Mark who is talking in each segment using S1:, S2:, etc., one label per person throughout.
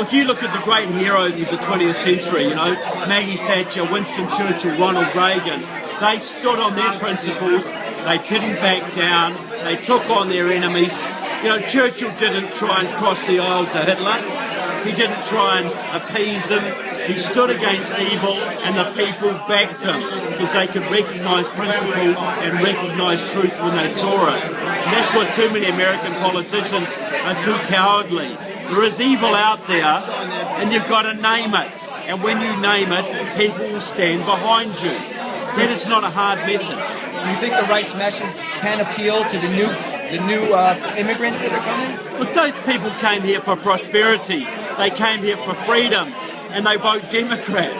S1: Look, you look at the great heroes of the 20th century, you know, Maggie Thatcher, Winston Churchill, Ronald Reagan. They stood on their principles, they didn't back down, they took on their enemies. You know, Churchill didn't try and cross the aisle to Hitler. He didn't try and appease him. He stood against evil and the people backed him because they could recognise principle and recognise truth when they saw it. And that's what too many American politicians are too cowardly. There is evil out there and you've got to name it. And when you name it, people will stand behind you. That is not a hard message.
S2: Do you think the right's message can appeal to the new immigrants that are coming?
S1: Look, those people came here for prosperity. They came here for freedom. And they vote Democrat,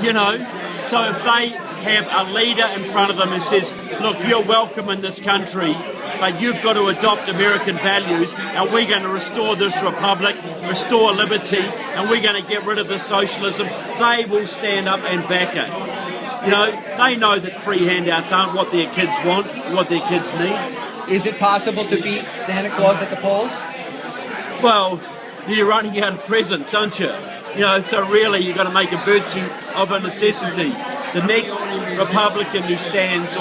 S1: you know. So if they have a leader in front of them who says, look, you're welcome in this country, but you've got to adopt American values, and we're going to restore this republic, restore liberty, and we're going to get rid of the socialism, they will stand up and back it. You know, they know that free handouts aren't what their kids want, what their kids need.
S2: Is it possible to beat Santa Claus at the polls?
S1: Well, you're running out of presents, aren't you? You know, so really you've got to make a virtue of a necessity. The next Republican who stands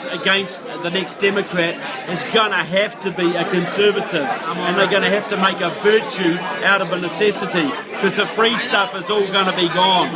S1: against the next Democrat is going to have to be a conservative, and they're going to have to make a virtue out of a necessity because the free stuff is all going to be gone.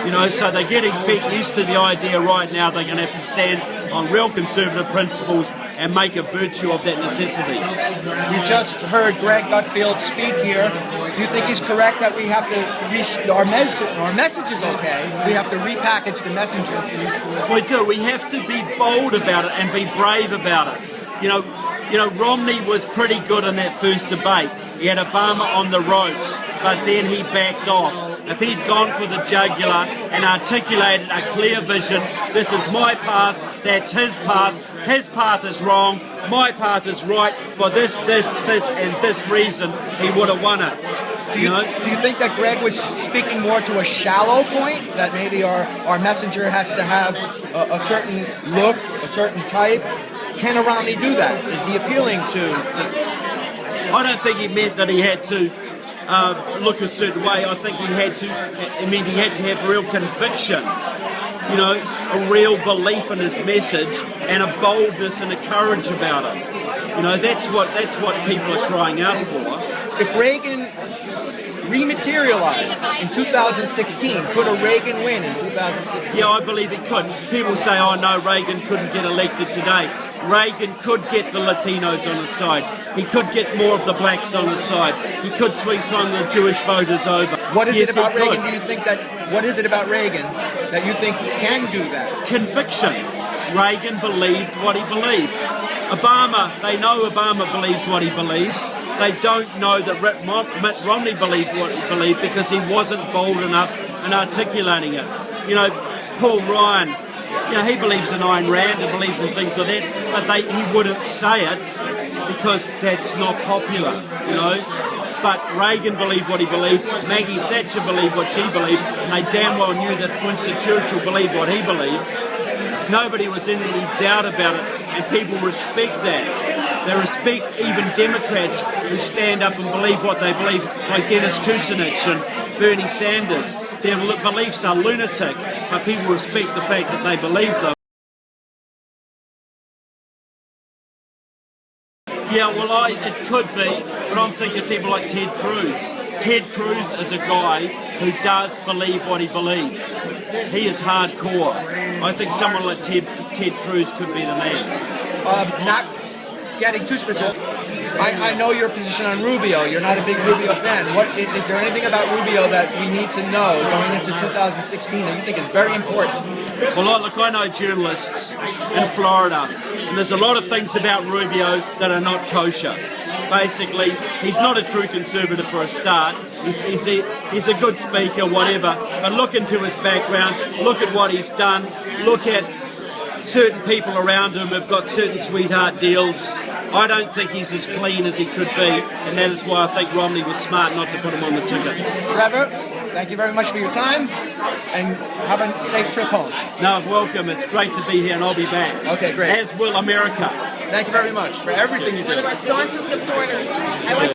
S1: You know, so they're getting used to the idea right now they're going to have to stand on real conservative principles and make a virtue of that necessity.
S2: You just heard Greg Gutfeld speak here. Do you think he's correct that we have to our message is okay, we have to repackage the messenger, please?
S1: We do. We have to be bold about it and be brave about it. You know, Romney was pretty good in that first debate. He had Obama on the ropes, but then he backed off. If he'd gone for the jugular and articulated a clear vision, this is my path, that's his path is wrong, my path is right, for this, and this reason, he would have won it.
S2: Do you think that Greg was speaking more to a shallow point, that maybe our messenger has to have a certain look, a certain type? Can Romney do that? Is he appealing to...
S1: I don't think he meant that he had to look a certain way. I think he had to have real conviction, you know, a real belief in his message and a boldness and a courage about it. You know, that's what people are crying out for.
S2: If Reagan rematerialized in 2016, could a Reagan win in 2016?
S1: Yeah, I believe it could. People say, oh no, Reagan couldn't get elected today. Reagan could get the Latinos on his side. He could get more of the blacks on his side. He could swing some of the Jewish voters over.
S2: What is it about Reagan? Do you think what is it about Reagan that you think can do that?
S1: Conviction. Reagan believed what he believed. Obama, they know Obama believes what he believes. They don't know that Mitt Romney believed what he believed because he wasn't bold enough in articulating it. You know, Paul Ryan, you know, he believes in Ayn Rand and believes in things like that, but he wouldn't say it because that's not popular, you know. But Reagan believed what he believed, Maggie Thatcher believed what she believed, and they damn well knew that Winston Churchill believed what he believed. Nobody was in any doubt about it, and people respect that. They respect even Democrats who stand up and believe what they believe, like Dennis Kucinich and Bernie Sanders. Their beliefs are lunatic, but people respect the fact that they believe them. Yeah, well, it could be, but I'm thinking people like Ted Cruz. Ted Cruz is a guy who does believe what he believes. He is hardcore. I think someone like Ted Cruz could be the man.
S2: Not getting too specific, I know your position on Rubio. You're not a big Rubio fan. Is there anything about Rubio that we need to know going into 2016 that you think is very important?
S1: Well, look, I know journalists in Florida, and there's a lot of things about Rubio that are not kosher. Basically, he's not a true conservative for a start. He's a good speaker, whatever. But look into his background, look at what he's done, look at certain people around him who've got certain sweetheart deals. I don't think he's as clean as he could be, and that is why I think Romney was smart not to put him on the ticket.
S2: Trevor, thank you very much for your time, and have a safe trip home.
S1: No, welcome. It's great to be here, and I'll be back.
S2: Okay, great.
S1: As will America.
S2: Thank you very much for everything you do.
S3: One of our staunchest supporters. I went to